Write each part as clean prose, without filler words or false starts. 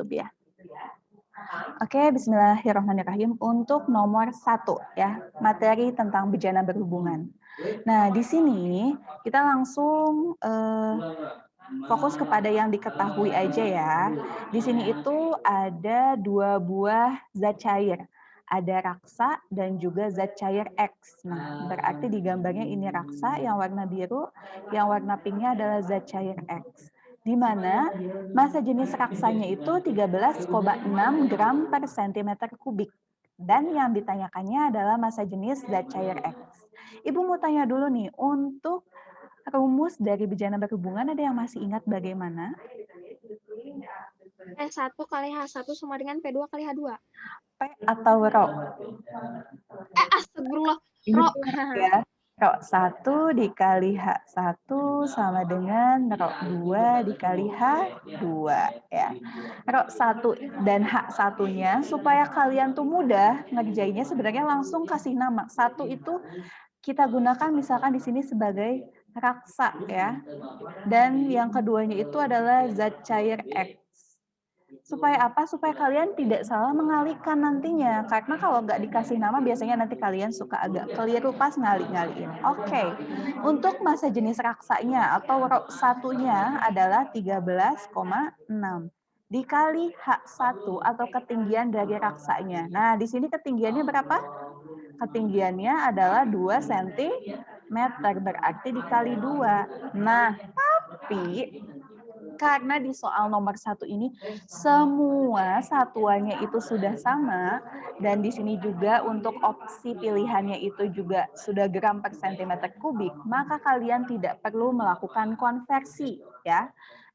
Ya. Oke, bismillahirrahmanirrahim. Untuk nomor 1 ya, materi tentang bejana berhubungan. Nah, di sini kita langsung fokus kepada yang diketahui aja ya. Di sini itu ada 2 buah zat cair. Ada raksa dan juga zat cair X. Nah, berarti di gambarnya ini raksa yang warna biru, yang warna pinknya adalah zat cair X. Di mana massa jenis raksanya itu 13,6 gram per centimeter kubik. Dan yang ditanyakannya adalah massa jenis zat cair X. Ibu mau tanya dulu nih, untuk rumus dari bejana berhubungan ada yang masih ingat bagaimana? P1 kali H1 sama dengan P2 kali H2. P atau Rho? Astagfirullah. Ini Rho. ya. Rho 1 dikali H1 sama dengan Rho 2 dikali H2 ya. Rho 1 dan H1-nya supaya kalian tuh mudah ngerjainnya sebenarnya langsung kasih nama. 1 itu kita gunakan misalkan di sini sebagai raksa ya. Dan yang keduanya itu adalah zat cair X. Supaya apa? Supaya kalian tidak salah mengalihkan nantinya. Karena kalau nggak dikasih nama, biasanya nanti kalian suka agak keliru pas ngali-ngaliin. Oke, untuk massa jenis raksanya atau Rho 1-nya adalah 13,6 dikali H1 atau ketinggian dari raksanya. Nah, di sini ketinggiannya berapa? Ketinggiannya adalah 2 cm, berarti dikali 2. Nah, tapi karena di soal nomor 1 ini semua satuannya itu sudah sama dan di sini juga untuk opsi pilihannya itu juga sudah gram per centimeter kubik, maka kalian tidak perlu melakukan konversi ya.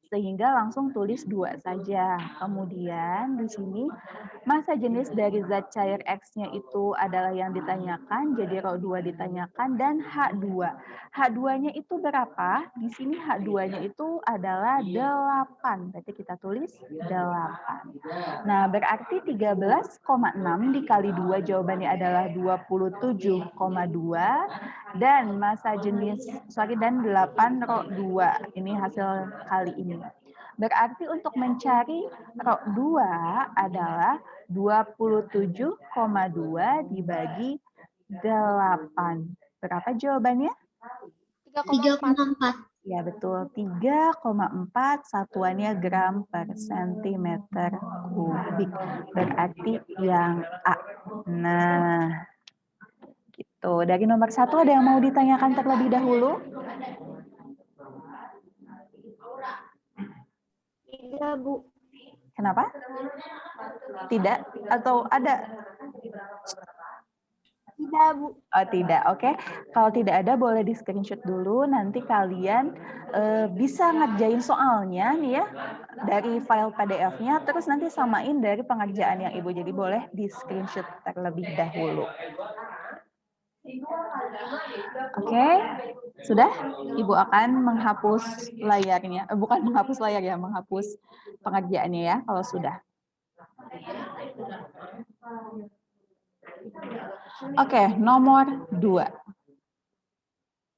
Sehingga langsung tulis 2 saja. Kemudian di sini massa jenis dari zat cair X-nya itu adalah yang ditanyakan, jadi Rho 2 ditanyakan dan H2. H2-nya itu berapa? Di sini H2-nya itu adalah 8. Berarti kita tulis 8. Nah, berarti 13,6 dikali 2 jawabannya adalah 27,2 dan massa jenis dan 8 Rho 2. Ini hasil kali ini. Berarti untuk mencari Rho 2 adalah 27,2 dibagi 8. Berapa jawabannya? 3,4. Ya betul, 3,4 satuannya gram per centimeter kubik. Berarti yang A. Nah, gitu. Dari nomor 1 ada yang mau ditanyakan terlebih dahulu? Tidak, Bu. Kenapa? Tidak? Atau ada? Tidak, Bu. Oh, tidak, oke. Kalau tidak ada boleh di screenshot dulu. Nanti kalian bisa ngerjain soalnya nih ya dari file PDF-nya. Terus nanti samain dari pengerjaan yang Ibu. Jadi boleh di screenshot terlebih dahulu. Oke, sudah? Ibu akan menghapus layarnya. Bukan menghapus layar ya, menghapus pengerjaannya ya kalau sudah. Oke, nomor 2.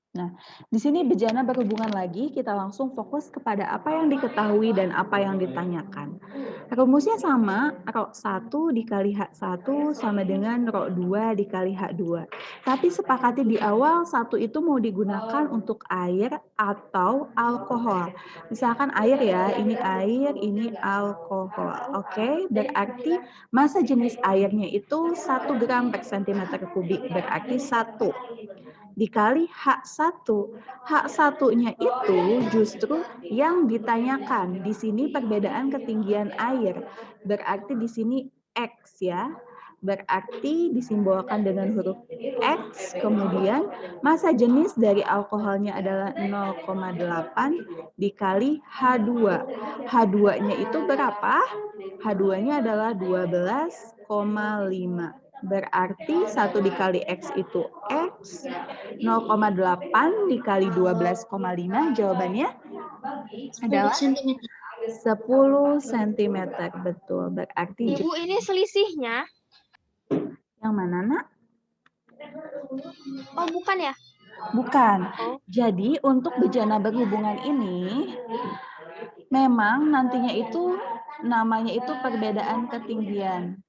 Nah, di sini bejana berhubungan lagi, kita langsung fokus kepada apa yang diketahui dan apa yang ditanyakan. Rumusnya sama, Rho 1 dikali H1 sama dengan Rho 2 dikali H2. Tapi sepakati di awal, 1 itu mau digunakan untuk air atau alkohol. Misalkan air ya, ini air, ini alkohol. Oke, berarti massa jenis airnya itu 1 gram per centimeter kubik, berarti 1. Dikali H1. H1-nya itu justru yang ditanyakan. Di sini perbedaan ketinggian air. Berarti di sini X ya. Berarti disimbolkan dengan huruf X. Kemudian massa jenis dari alkoholnya adalah 0,8 dikali H2. H2-nya itu berapa? H2-nya adalah 12,5. Berarti 1 dikali X itu X, 0,8 dikali 12,5 jawabannya adalah 10 cm. Betul, berarti Ibu, ini selisihnya. yang mana, Nak? Oh, bukan ya? Bukan. Oh. Jadi untuk bejana berhubungan ini memang nantinya itu namanya itu perbedaan ketinggian.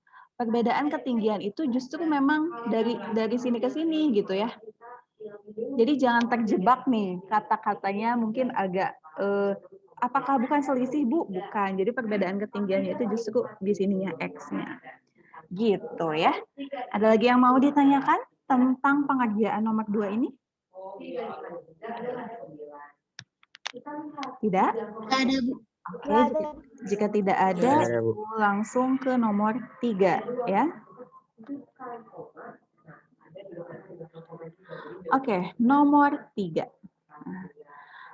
Perbedaan ketinggian itu justru memang dari sini ke sini gitu ya. Jadi jangan terjebak nih kata-katanya mungkin agak apakah bukan selisih Bu? Bukan. Jadi perbedaan ketinggiannya itu justru di sininya X-nya. Gitu ya. Ada lagi yang mau ditanyakan tentang pengerjaan nomor 2 ini? Tidak? Nggak ada, Bu. Oke, jika tidak ada, langsung ke nomor 3 ya. Oke, nomor 3.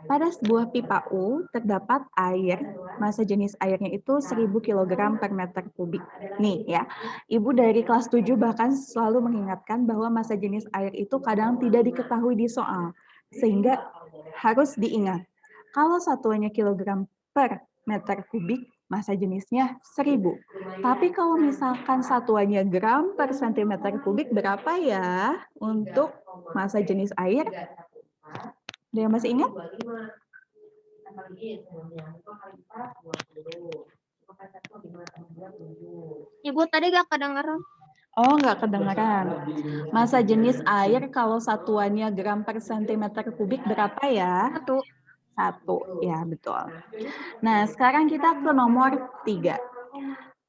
Pada sebuah pipa U terdapat air, massa jenis airnya itu 1000 kg per meter kubik. Nih ya, Ibu dari kelas 7 bahkan selalu mengingatkan bahwa massa jenis air itu kadang tidak diketahui di soal, sehingga harus diingat. Kalau satuannya kilogram per meter kubik, massa jenisnya 1000. Tapi kalau misalkan satuannya gram per sentimeter kubik, berapa ya untuk massa jenis air? Ada yang masih ingat? Ibu tadi gak kedengeran. Oh, nggak kedengaran. Massa jenis air kalau satuannya gram per sentimeter kubik berapa ya? 1. 1, ya betul. Nah, sekarang kita ke nomor 3.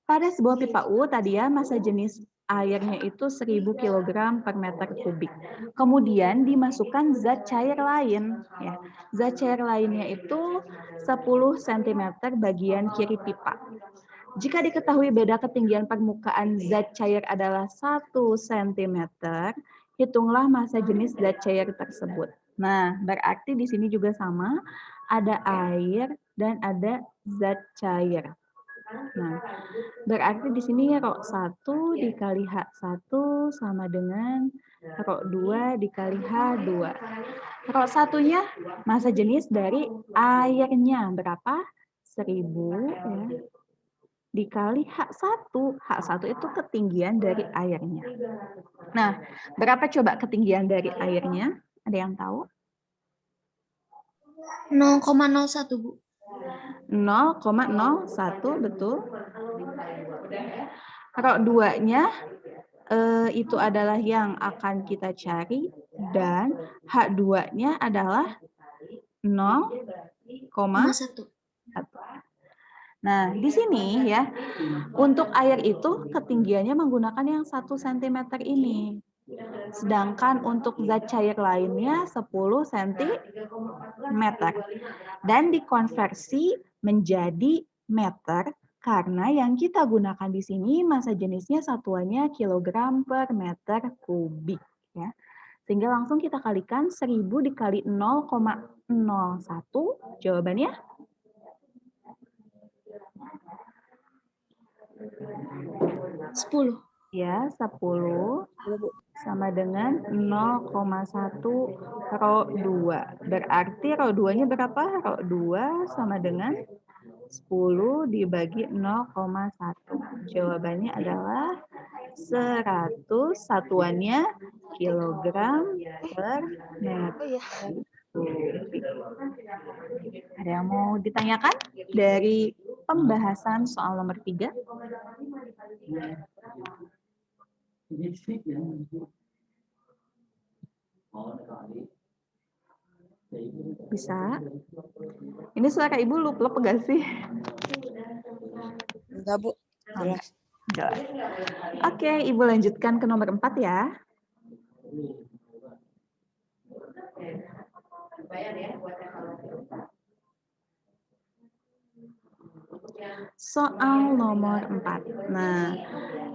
Pada sebuah pipa U tadi ya, massa jenis airnya itu 1000 kg per meter kubik. Kemudian dimasukkan zat cair lain. Ya. Zat cair lainnya itu 10 cm bagian kiri pipa. Jika diketahui beda ketinggian permukaan zat cair adalah 1 cm, hitunglah massa jenis zat cair tersebut. Nah, berarti di sini juga sama, ada air dan ada zat cair. Nah, berarti di sini rho 1 dikali H1 sama dengan rho 2 dikali H2. Rho 1-nya massa jenis dari airnya berapa? 1000 ya. Dikali H1. H1 itu ketinggian dari airnya. Nah, berapa coba ketinggian dari airnya? Ada yang tahu? 0,01, Bu. 0,01, betul. Rho 2-nya itu adalah yang akan kita cari dan H2-nya adalah 0,1. Nah, di sini ya, untuk air itu ketinggiannya menggunakan yang 1 cm ini. Sedangkan untuk zat cair lainnya 10 cm. Dan dikonversi menjadi meter karena yang kita gunakan di sini massa jenisnya satuannya kilogram per meter kubik. Ya. Sehingga langsung kita kalikan 1000 dikali 0,01. Jawabannya? 10. Ya, 10 sama dengan 0,1 rho 2. Berarti rho 2-nya berapa? Rho 2 sama dengan 10 dibagi 0,1. Jawabannya adalah 100, satuannya kilogram per meter kubik. Ada yang mau ditanyakan dari pembahasan soal nomor 3? Bisa? Ini suara Ibu lup-lup enggak sih? Enggak, Bu. Jelas. Jelas. Oke, Ibu lanjutkan ke nomor 4 ya. Soal nomor 4. Nah,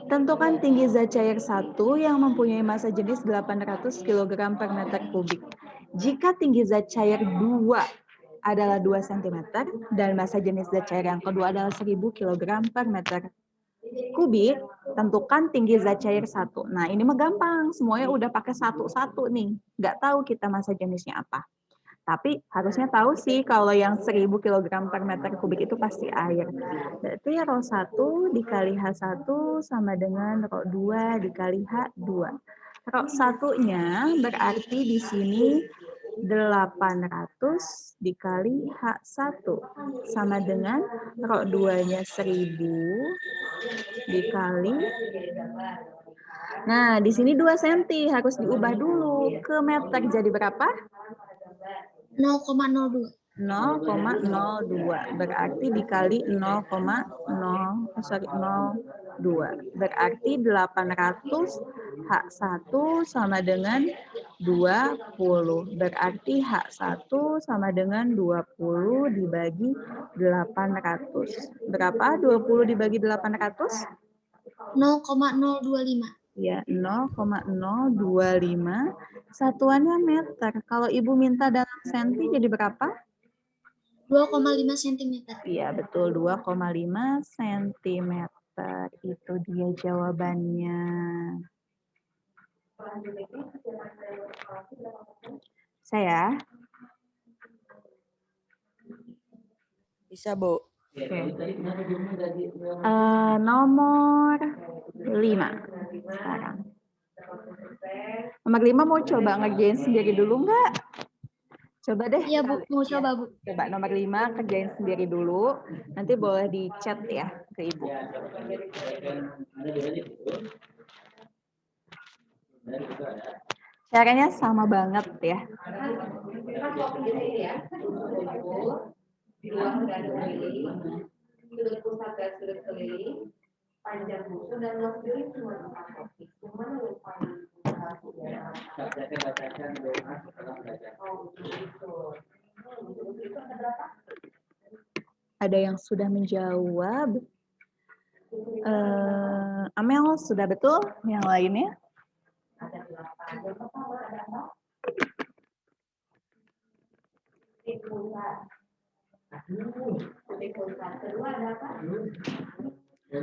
tentukan tinggi zat cair 1 yang mempunyai massa jenis 800 kg per meter kubik. Jika tinggi zat cair 2 adalah 2 cm dan massa jenis zat cair yang kedua adalah 1000 kg per meter kubik, tentukan tinggi zat cair 1. Nah, ini mah gampang. Semuanya udah pakai satu-satu nih. Nggak tahu kita massa jenisnya apa. Tapi harusnya tahu sih kalau yang 1000 kg per meter kubik itu pasti air. Berarti rho 1 dikali H1 sama dengan rho 2 dikali H2. Rho 1-nya berarti di sini 800 dikali H1 sama dengan rho 2-nya 1000 dikali. Nah, di sini 2 cm harus diubah dulu ke meter. Jadi berapa? 0,02. 0,02. Berarti dikali 0,02. Berarti 800 H1 sama dengan 20. Berarti H1 sama dengan 20 dibagi 800. Berapa 20 dibagi 800? 0,025. Ya, 0,025. Satuannya meter. Kalau Ibu minta dalam senti jadi berapa? 2,5 cm. Iya, betul. 2,5 cm. Itu dia jawabannya. Saya. Bisa, Bu. Oke. Nomor 5 sekarang. Nomor 5 mau coba ngerjain sendiri dulu nggak? Coba deh. Iya, Bu. Mau coba, Bu. Coba nomor 5 kerjain sendiri dulu. Nanti boleh di chat ya ke Ibu. Caranya sama banget ya. Sudut pusat dan sudut keliling, panjang buku dan luas keliling semua tempat topik. Cuman yang paling ada yang sudah menjawab. Amel sudah betul? Yang lainnya?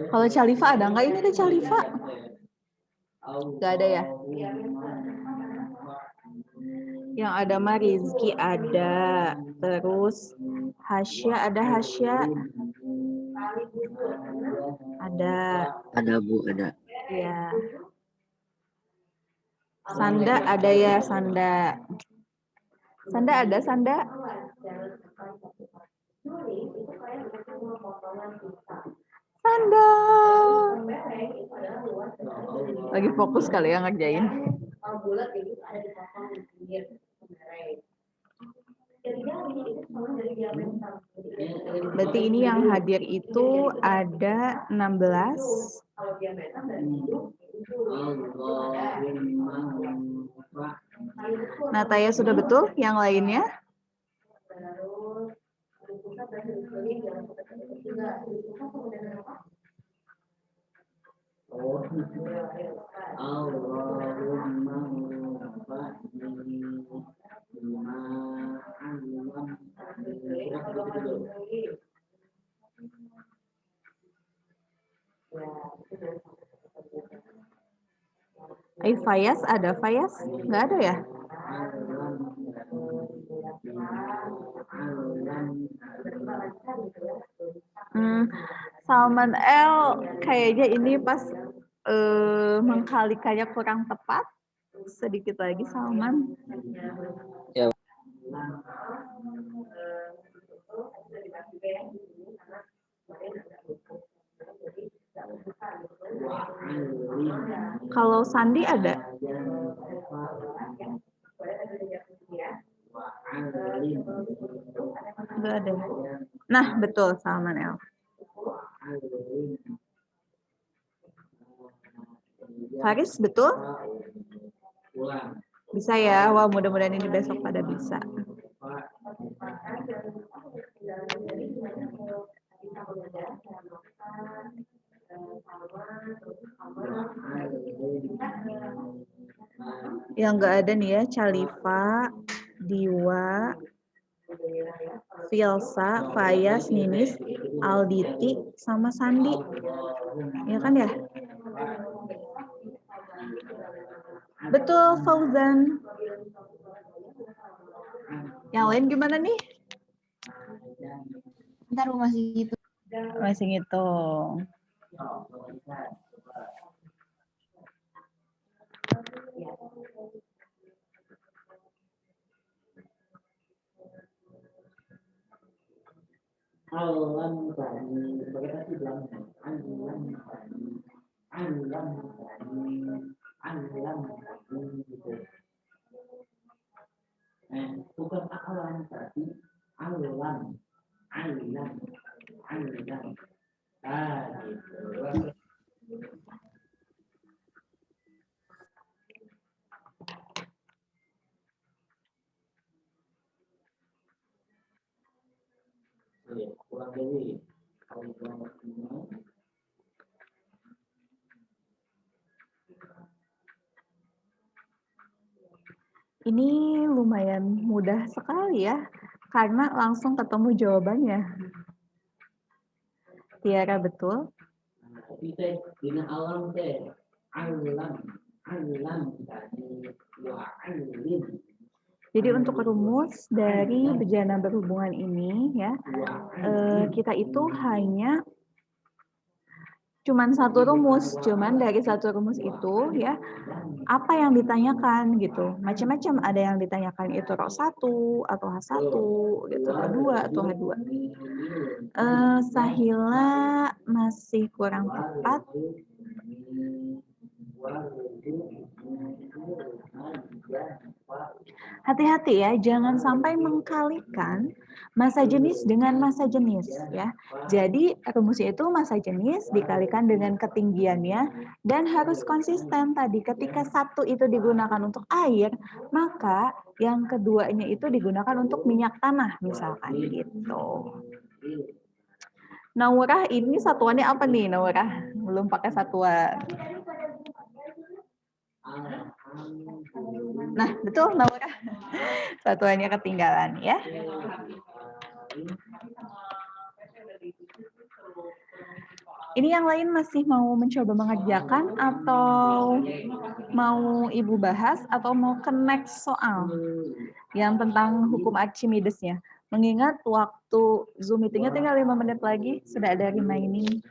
Kalau Califa ada nggak? Ini ada Califa. Nggak ada ya? Yang ada mah Rizky ada. Terus Hasya ada Hasya. Ada. Ada, Bu, ada. Ya. Sanda ada ya, Sanda. Sanda ada, Sanda. Sanda. Lagi fokus kali ya ngerjain. Berarti ini yang hadir itu ada 16. Nataya sudah betul? Yang lainnya? Fayas ada? Fayas? Nggak ada ya? Salman L kayaknya ini pas mengkalikannya kurang tepat. Sedikit lagi Salman. Ya. Kalau Sandi ada? Enggak ada. Nah, betul Salman L. Faris, betul? Bisa ya. Wah, mudah-mudahan ini besok pada bisa. Yang enggak ada nih ya, Califa, Diwa, Filsa, Fayas, Ninis, Alditi, sama Sandi. Ya kan ya? Betul, Fauzan. Yang lain gimana nih? Ntar masih gitu. Masih ngitung. Ini lumayan mudah sekali ya, karena langsung ketemu jawabannya. Tiara betul? Jadi untuk rumus dari bejana berhubungan ini ya, kita itu hanya cuman satu rumus, cuman dari satu rumus itu ya apa yang ditanyakan gitu, macam-macam, ada yang ditanyakan itu rho 1 atau H1 gitu, H2 atau H2. Sahila masih kurang tepat. Hati-hati ya, jangan sampai mengkalikan massa jenis dengan massa jenis ya. Jadi rumusnya itu massa jenis dikalikan dengan ketinggiannya dan harus konsisten tadi. Ketika satu itu digunakan untuk air, maka yang keduanya itu digunakan untuk minyak tanah misalkan gitu. Naurah ini satuannya apa nih Naurah? Belum pakai satuan. Nah, betul Naurah. Satuannya ketinggalan ya. Ini yang lain masih mau mencoba mengerjakan atau mau Ibu bahas atau mau ke next soal yang tentang hukum Archimedesnya. Mengingat waktu Zoom meeting-nya tinggal 5 menit lagi, sudah ada remaining.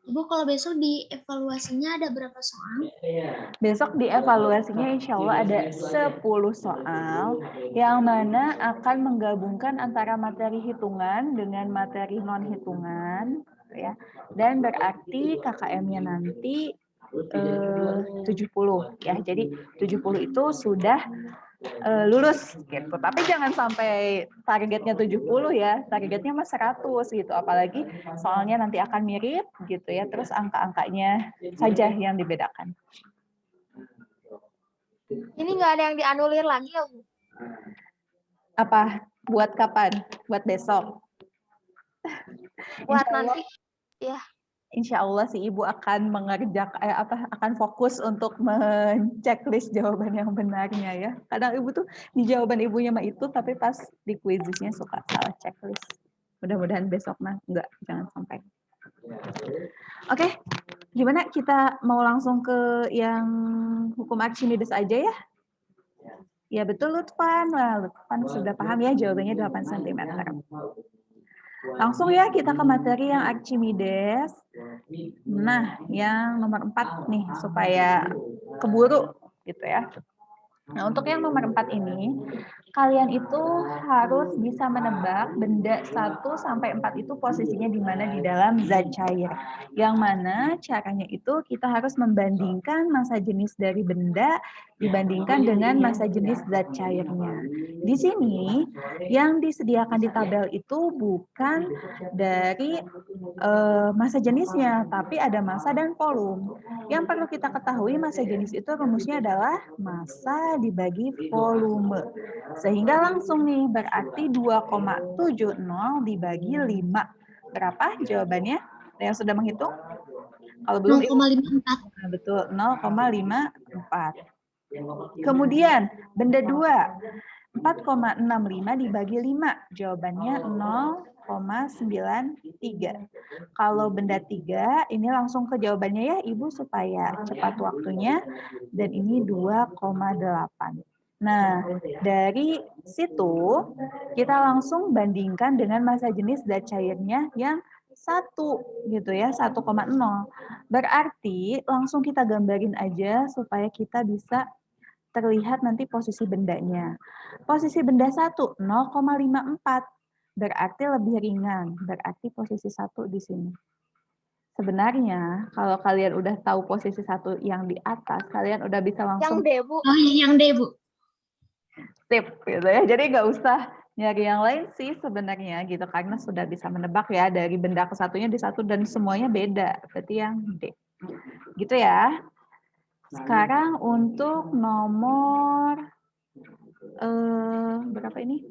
Ibu, kalau besok di evaluasinya ada berapa soal? Besok di evaluasinya insya Allah ada 10 soal yang mana akan menggabungkan antara materi hitungan dengan materi non-hitungan ya. Dan berarti KKM-nya nanti 70 ya. Jadi 70 itu sudah lulus gitu. Tapi jangan sampai targetnya 70 ya. Targetnya mah 100 gitu. Apalagi soalnya nanti akan mirip gitu ya. Terus angka-angkanya saja yang dibedakan. Ini nggak ada yang dianulir lagi ya, Bu? Apa? Buat kapan? Buat besok? Buat nanti, ya. Insya Allah si Ibu akan mengerjakan akan fokus untuk men-checklist jawaban yang benarnya ya. Kadang Ibu tuh di jawaban Ibunya mah itu, tapi pas di quiznya suka salah checklist. Mudah-mudahan besok mah enggak, jangan sampai. Oke, gimana kita mau langsung ke yang hukum Archimedes aja ya? Ya betul Lutfan. Wah, Lutfan sudah paham ya jawabannya 8 cm. Langsung ya kita ke materi yang Archimedes. Nah, yang nomor 4 nih supaya keburu gitu ya. Nah, untuk yang nomor 4 ini, kalian itu harus bisa menebak benda 1 sampai 4 itu posisinya di mana di dalam zat cair. Yang mana caranya itu kita harus membandingkan massa jenis dari benda dibandingkan dengan massa jenis zat cairnya. Di sini yang disediakan di tabel itu bukan dari massa jenisnya, tapi ada massa dan volume. Yang perlu kita ketahui massa jenis itu rumusnya adalah massa dibagi volume. Sehingga langsung nih berarti 2,70 dibagi 5. Berapa jawabannya? Ada yang sudah menghitung? Kalau belum 0,54. Nah, betul, 0,54. Kemudian benda 2, 4,65 dibagi 5. Jawabannya 0,93. Kalau benda 3, ini langsung ke jawabannya ya Ibu supaya cepat waktunya. Dan ini 2,8. Nah, dari situ kita langsung bandingkan dengan massa jenis zat cairnya yang 1 gitu ya, 1,0. Berarti langsung kita gambarin aja supaya kita bisa terlihat nanti posisi bendanya. Posisi benda 1, 0,54. Berarti lebih ringan. Berarti posisi 1 di sini. Sebenarnya, kalau kalian udah tahu posisi 1 yang di atas, kalian udah bisa Yang langsung D, Bu. Oh, yang D, Bu. sip gitu ya. Jadi nggak usah Nyari yang lain sih sebenarnya gitu, karena sudah bisa menebak ya dari benda ke satunya di satu dan semuanya beda. Berarti yang D. Gitu ya. Sekarang untuk nomor berapa ini?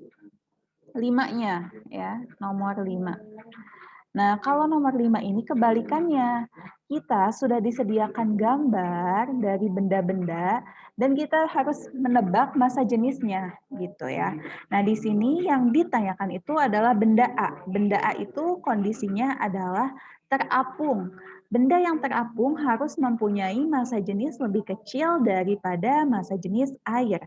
5-nya ya, nomor 5. Nah, kalau nomor 5 ini kebalikannya. Kita sudah disediakan gambar dari benda-benda dan kita harus menebak masa jenisnya gitu ya. Nah, di sini yang ditanyakan itu adalah benda A. Benda A itu kondisinya adalah terapung. Benda yang terapung harus mempunyai masa jenis lebih kecil daripada masa jenis air.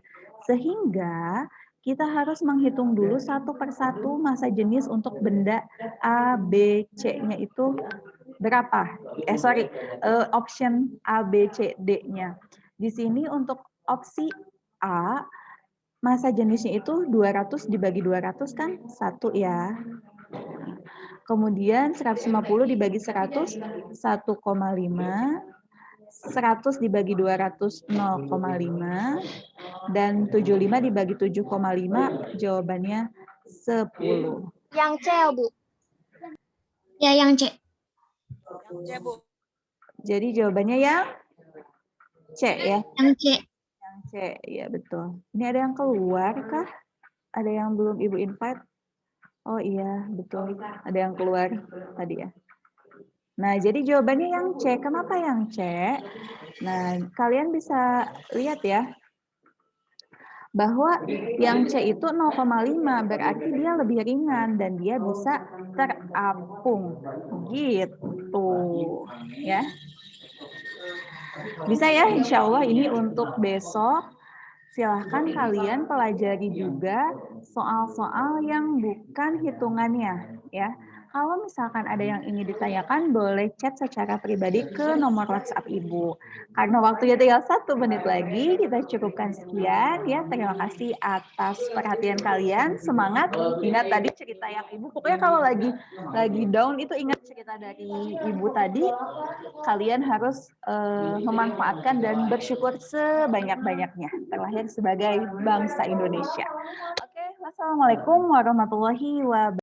Sehingga kita harus menghitung dulu satu persatu masa jenis untuk benda A, B, C-nya itu berapa? Option A, B, C, D-nya. Di sini untuk opsi A, masa jenisnya itu 200 dibagi 200 kan? 1 ya. Kemudian 150 dibagi 100, 1,5. 100 dibagi 200, 0,5. Dan 75 dibagi 7,5, jawabannya 10. Yang C ya, Bu. Ya, yang C. Yang C, Bu. Jadi jawabannya yang C ya. Yang C. Yang C, ya betul. Ini ada yang keluar kah? Ada yang belum Ibu invite? Oh iya, betul. Ada yang keluar tadi ya. Nah, jadi jawabannya yang C. Kenapa yang C? Nah, kalian bisa lihat ya, bahwa yang C itu 0,5, berarti dia lebih ringan dan dia bisa terapung. Gitu. Ya. Bisa ya, insya Allah ini untuk besok. Silahkan kalian pelajari juga soal-soal yang bukan hitungannya. Ya. Kalau misalkan ada yang ingin ditanyakan, boleh chat secara pribadi ke nomor WhatsApp Ibu. Karena waktunya tinggal 1 menit lagi, kita cukupkan sekian. Ya, terima kasih atas perhatian kalian. Semangat, ingat tadi cerita yang Ibu. Pokoknya kalau lagi down itu ingat cerita dari Ibu tadi. Kalian harus memanfaatkan dan bersyukur sebanyak-banyaknya. Terlahir sebagai bangsa Indonesia. Oke, wassalamualaikum warahmatullahi wabarakatuh.